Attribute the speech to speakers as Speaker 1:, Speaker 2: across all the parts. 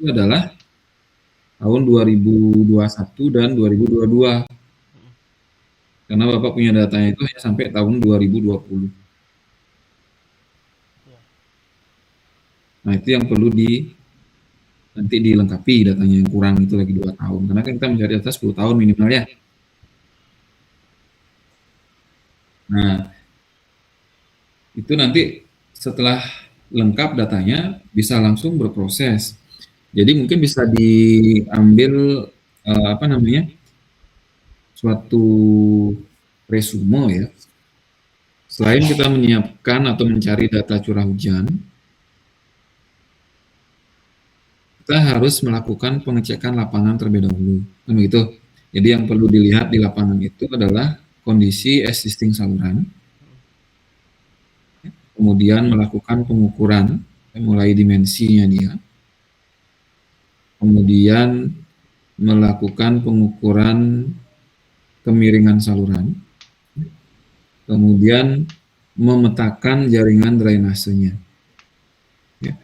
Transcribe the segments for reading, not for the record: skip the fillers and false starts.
Speaker 1: itu adalah tahun 2021 dan 2022. Karena Bapak punya datanya itu hanya sampai tahun 2020.
Speaker 2: Ya.
Speaker 1: Nah, itu yang perlu nanti dilengkapi datanya yang kurang itu lagi 2 tahun. Karena kan kita mencari data 10 tahun minimal ya. Nah, itu nanti setelah lengkap datanya bisa langsung berproses. Jadi mungkin bisa diambil apa namanya suatu resume ya. Selain kita menyiapkan atau mencari data curah hujan, kita harus melakukan pengecekan lapangan terlebih dahulu. Kan begitu. Jadi yang perlu dilihat di lapangan itu adalah kondisi existing saluran, kemudian melakukan pengukuran, mulai dimensinya dia, kemudian melakukan pengukuran kemiringan saluran, kemudian memetakan jaringan drainasenya. Ya.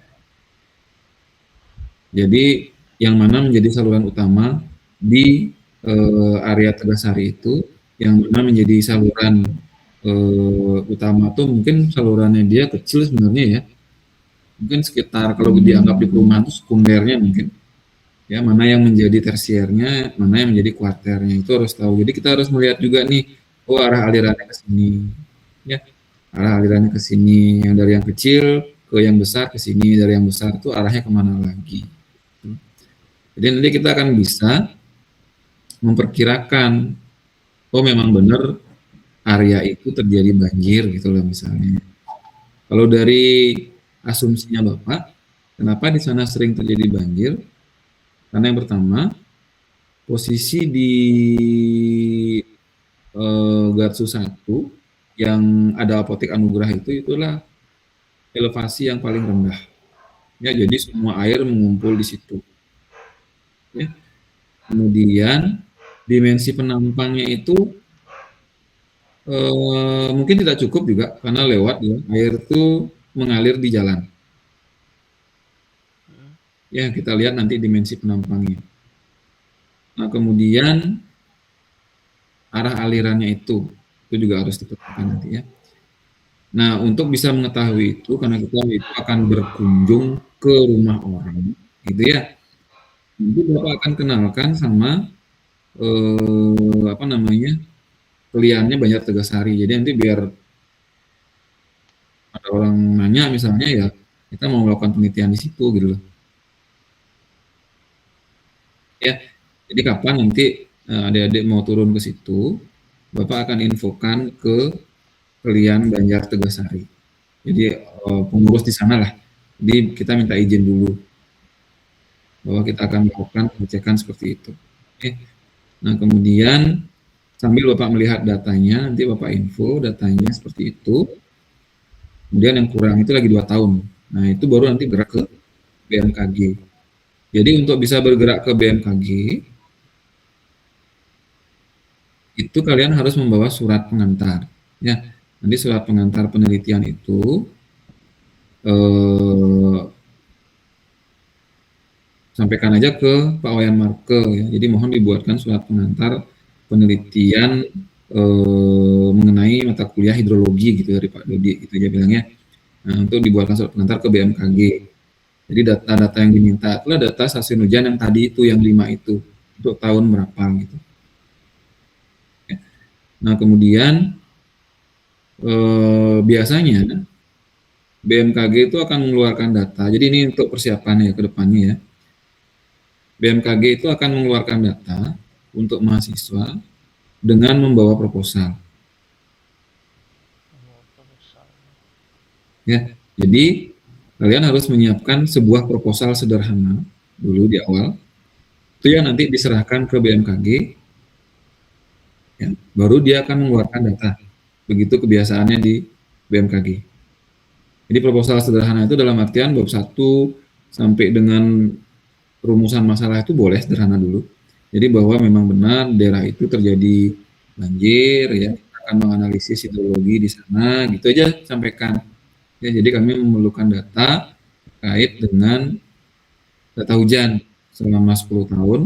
Speaker 1: Jadi yang mana menjadi saluran utama di area Tegasari itu, yang mana menjadi saluran utama tuh mungkin salurannya dia kecil sebenarnya ya, mungkin sekitar kalau dianggap di perumahan itu sekundernya mungkin, ya mana yang menjadi tersiernya, mana yang menjadi kuarternya itu harus tahu. Jadi kita harus melihat juga nih, oh arah alirannya ke sini, ya arah alirannya ke sini, yang dari yang kecil ke yang besar ke sini, dari yang besar itu arahnya kemana lagi. Jadi nanti kita akan bisa memperkirakan, oh memang benar area itu terjadi banjir gitu loh misalnya. Kalau dari asumsinya Bapak, kenapa di sana sering terjadi banjir? Karena yang pertama, posisi di Gatsu 1 yang ada apotek Anugrah itu itulah elevasi yang paling rendah. Ya, jadi semua air mengumpul di situ. Ya. Kemudian dimensi penampangnya itu mungkin tidak cukup juga karena lewat ya air itu mengalir di jalan. Ya, kita lihat nanti dimensi penampangnya. Nah, kemudian arah alirannya itu juga harus dipetakan nanti ya. Nah, untuk bisa mengetahui itu, karena kita itu akan berkunjung ke rumah orang, gitu ya. Nanti Bapak akan kenalkan sama apa namanya kliennya Banjar Tegasari. Jadi nanti biar ada orang nanya misalnya ya, kita mau melakukan penelitian di situ gitu loh. Ya, jadi kapan nanti adik-adik mau turun ke situ, Bapak akan infokan ke klien Banjar Tegasari. Jadi pengurus di sana lah. Jadi kita minta izin dulu bahwa kita akan melakukan pengecekan seperti itu. Oke. Nah, kemudian sambil Bapak melihat datanya, nanti Bapak info datanya seperti itu. Kemudian yang kurang itu lagi 2 tahun. Nah, itu baru nanti gerak ke BMKG. Jadi untuk bisa bergerak ke BMKG, itu kalian harus membawa surat pengantar. Ya, nanti surat pengantar penelitian itu sampaikan aja ke Pak Wayan Marke ya. Jadi mohon dibuatkan surat pengantar penelitian mengenai mata kuliah hidrologi gitu dari Pak Dodi gitu aja bilangnya. Nah, untuk dibuatkan surat pengantar ke BMKG. Jadi data-data yang diminta itulah data stasiun hujan yang tadi itu yang 5 itu untuk tahun berapa gitu. Nah, kemudian biasanya BMKG itu akan mengeluarkan data. Jadi ini untuk persiapannya ya ke depannya ya. BMKG itu akan mengeluarkan data untuk mahasiswa dengan membawa proposal. Ya, jadi kalian harus menyiapkan sebuah proposal sederhana dulu di awal. Itu yang nanti diserahkan ke BMKG. Ya, baru dia akan mengeluarkan data. Begitu kebiasaannya di BMKG. Jadi proposal sederhana itu dalam artian bab 1 sampai dengan rumusan masalah itu boleh sederhana dulu. Jadi bahwa memang benar daerah itu terjadi banjir, ya kita akan menganalisis hidrologi di sana, gitu aja sampaikan. Ya, jadi kami memerlukan data terkait dengan data hujan selama 10 tahun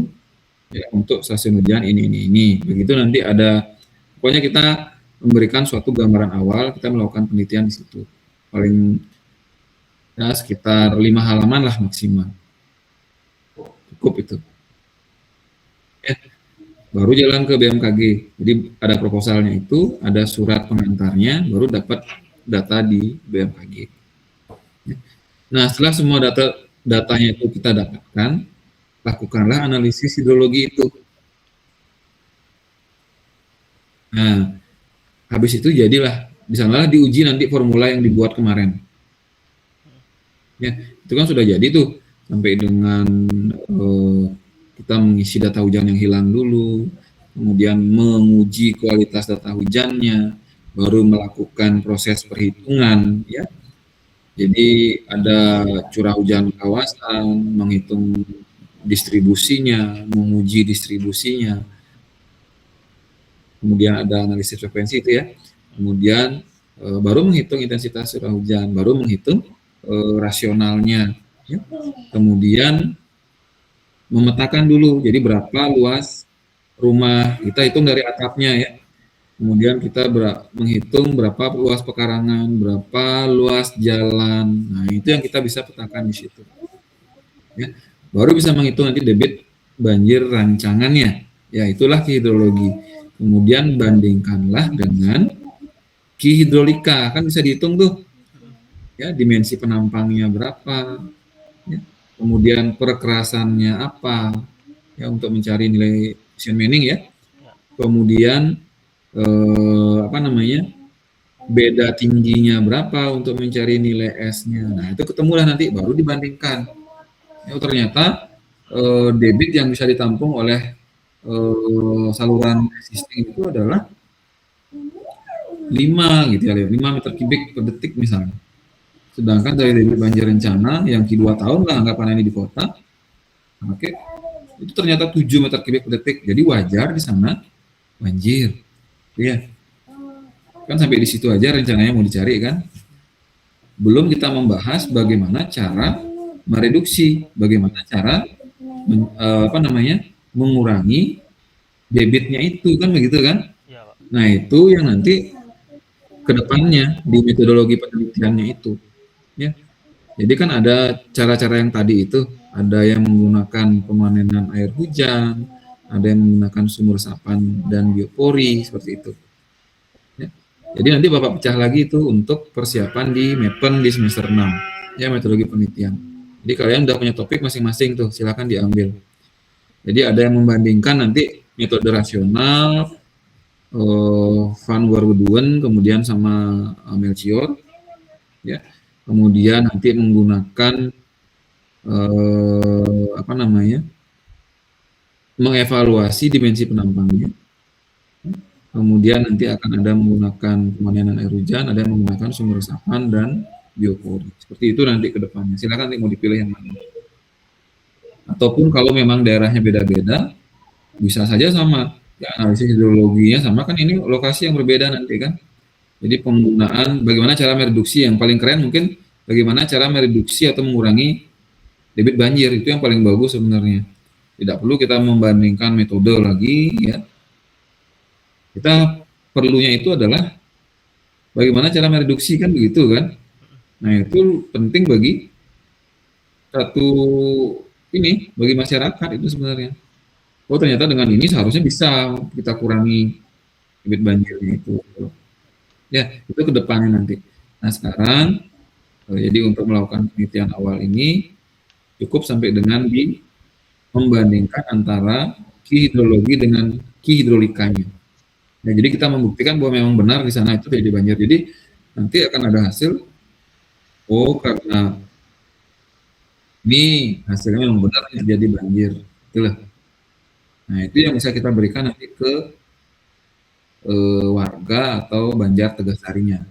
Speaker 1: ya untuk stasiun hujan ini. Begitu nanti ada, pokoknya kita memberikan suatu gambaran awal, kita melakukan penelitian di situ. Paling ya sekitar 5 halaman lah maksimal. Cukup itu. Ya, baru jalan ke BMKG. Jadi ada proposalnya itu, ada surat pengantarnya, baru dapat data di BMKG. Nah, setelah semua datanya itu kita dapatkan, lakukanlah analisis hidrologi itu. Nah, habis itu jadilah di sanalah diuji nanti formula yang dibuat kemarin. Ya, itu kan sudah jadi tuh sampai dengan kita mengisi data hujan yang hilang dulu, kemudian menguji kualitas data hujannya, baru melakukan proses perhitungan, ya. Jadi ada curah hujan kawasan, menghitung distribusinya, menguji distribusinya, kemudian ada analisis frekuensi itu ya, kemudian baru menghitung intensitas curah hujan, baru menghitung rasionalnya, ya. Kemudian memetakan dulu, jadi berapa luas rumah, kita hitung dari atapnya ya, kemudian kita menghitung berapa luas pekarangan, berapa luas jalan, nah itu yang kita bisa petakan di situ. Ya. Baru bisa menghitung nanti debit banjir rancangannya, ya itulah hidrologi. Kemudian bandingkanlah dengan hidrolika, kan bisa dihitung tuh, ya dimensi penampangnya berapa, ya. Kemudian perkerasannya apa, ya untuk mencari nilai Fission Manning ya. Kemudian apa namanya, beda tingginya berapa untuk mencari nilai S-nya. Nah itu ketemulah nanti, baru dibandingkan. Ya, ternyata debit yang bisa ditampung oleh saluran existing itu adalah 5 gitu ya, 5 meter kubik per detik misalnya. Sedangkan dari debit banjir rencana yang Q2 tahun lah anggapan ini di kota, oke, itu ternyata 7 meter kubik per detik. Jadi wajar di sana banjir. Ya. Kan sampai di situ aja rencananya mau dicari kan. Belum kita membahas bagaimana cara mereduksi, bagaimana cara apa namanya, mengurangi debitnya itu kan begitu kan. Nah itu yang nanti kedepannya di metodologi penelitiannya itu, ya. Jadi kan ada cara-cara yang tadi itu, ada yang menggunakan pemanenan air hujan, ada yang menggunakan sumur resapan dan biopori seperti itu. Ya. Jadi nanti Bapak pecah lagi itu untuk persiapan di MEPEN di semester 6, ya metodologi penelitian. Jadi kalian udah punya topik masing-masing tuh, silakan diambil. Jadi ada yang membandingkan nanti metode rasional, Van Warweduen, kemudian sama Melchior, ya. Kemudian nanti menggunakan apa namanya, mengevaluasi dimensi penampangnya. Kemudian nanti akan ada menggunakan pemanenan air hujan, ada yang menggunakan sumur resapan dan biopori. Seperti itu nanti ke depannya. Silakan nanti mau dipilih yang mana. Ataupun kalau memang daerahnya beda-beda, bisa saja sama. Ya, analisis hidrologinya sama kan, ini lokasi yang berbeda nanti kan. Jadi penggunaan bagaimana cara mereduksi, yang paling keren mungkin bagaimana cara mereduksi atau mengurangi debit banjir, itu yang paling bagus sebenarnya. Tidak perlu kita membandingkan metode lagi ya. Kita perlunya itu adalah bagaimana cara mereduksi kan begitu kan. Nah itu penting bagi satu ini, bagi masyarakat itu sebenarnya. Oh ternyata dengan ini seharusnya bisa kita kurangi debit banjirnya itu. Ya itu ke depannya nanti. Nah sekarang jadi untuk melakukan penelitian awal ini cukup sampai dengan di membandingkan antara hidrologi dengan hidrolikanya. Nah, jadi kita membuktikan bahwa memang benar di sana itu terjadi banjir. Jadi nanti akan ada hasil, oh karena ini hasilnya memang benar terjadi banjir. Itulah. Nah itu yang bisa kita berikan nanti ke warga atau Banjar Tegasarinya.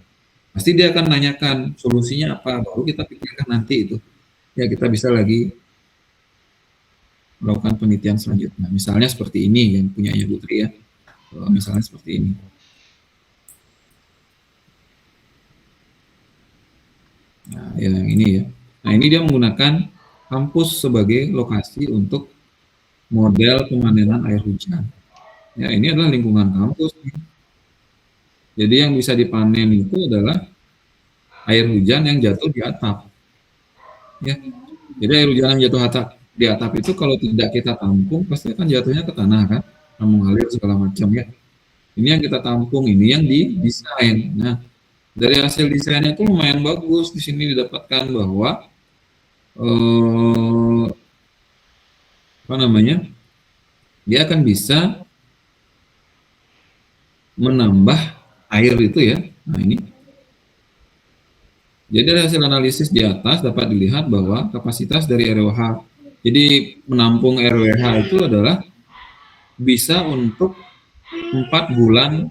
Speaker 1: Pasti dia akan nanyakan solusinya apa, baru kita pikirkan nanti itu. Ya kita bisa lagi melakukan penelitian selanjutnya. Misalnya seperti ini yang punyanya Putri ya. Misalnya seperti ini. Nah, yang ini ya. Nah, ini dia menggunakan kampus sebagai lokasi untuk model pemanenan air hujan. Ya, ini adalah lingkungan kampus nih. Jadi yang bisa dipanen itu adalah air hujan yang jatuh di atap. Ya, jadi air hujan yang jatuh di atap itu kalau tidak kita tampung pasti akan jatuhnya ke tanah kan, mengalir segala macam ya. Ini yang kita tampung, ini yang didesain. Nah, dari hasil desainnya itu lumayan bagus. Di sini didapatkan bahwa eh, apa namanya, dia akan bisa menambah air itu ya. Nah ini, jadi dari hasil analisis di atas dapat dilihat bahwa kapasitas dari RWH, jadi menampung RWH itu adalah bisa untuk 4 bulan.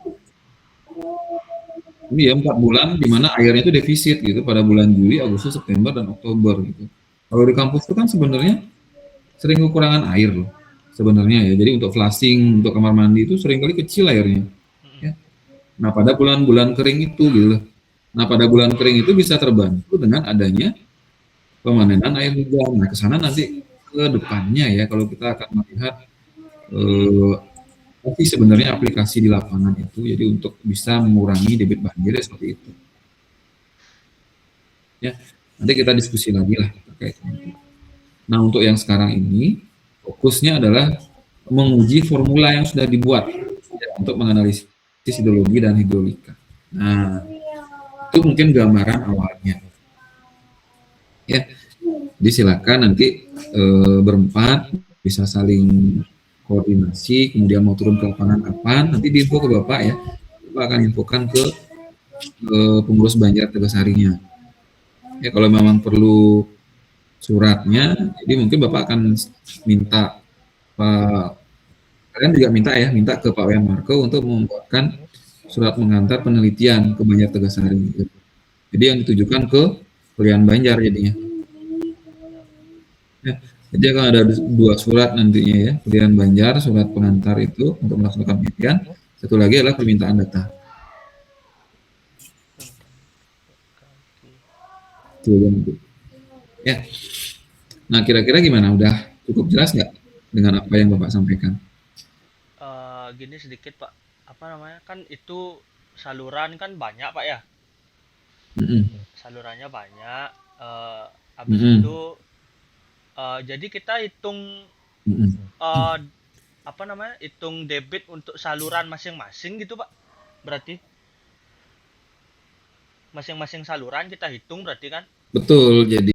Speaker 1: Ini ya 4 bulan di mana airnya itu defisit gitu pada bulan Juli, Agustus, September, dan Oktober gitu. Kalau di kampus itu kan sebenarnya sering kekurangan air loh sebenarnya ya. Jadi untuk flushing, untuk kamar mandi itu sering kali kecil airnya.
Speaker 2: Mm-mm.
Speaker 1: Ya. Nah pada bulan-bulan kering itu gitu. Nah pada bulan kering itu bisa terbantu dengan adanya pemanenan air hujan. Nah ke sana nanti ke depannya ya kalau kita akan melihat eh, apa sih sebenarnya aplikasi di lapangan itu. Jadi untuk bisa mengurangi debit banjir ya seperti itu. Ya, nanti kita diskusi lagi lah terkait itu. Nah, untuk yang sekarang ini fokusnya adalah menguji formula yang sudah dibuat ya, untuk menganalisis hidrologi dan hidrolika. Nah, itu mungkin gambaran awalnya. Ya, jadi silakan nanti berempat bisa saling koordinasi, kemudian mau turun ke lapangan kapan, nanti diinfo ke Bapak ya. Bapak akan infokan ke pengurus Banjar Tegasarinya. Ya, kalau memang perlu suratnya, jadi mungkin Bapak akan minta Pak, kalian juga minta ya, minta ke Pak Wayan Marco untuk membuatkan surat mengantar penelitian ke Banjar Tegasari. Gitu. Jadi yang ditujukan ke Kuliah Banjar jadinya. Ya, jadi akan ada 2 surat nantinya ya, Kuliah Banjar, surat pengantar itu untuk melaksanakan penelitian. Satu lagi adalah permintaan data. Itu nanti. Ya, nah kira-kira gimana? Udah cukup jelas nggak dengan apa yang Bapak sampaikan?
Speaker 2: Gini sedikit Pak, apa namanya, kan itu saluran kan banyak Pak ya,
Speaker 1: Mm-mm.
Speaker 2: salurannya banyak. Habis
Speaker 1: Mm-mm.
Speaker 2: itu jadi kita hitung
Speaker 1: Mm-mm.
Speaker 2: eh, apa namanya, hitung debit untuk saluran masing-masing gitu Pak. Berarti masing-masing saluran kita hitung berarti kan?
Speaker 1: Betul, jadi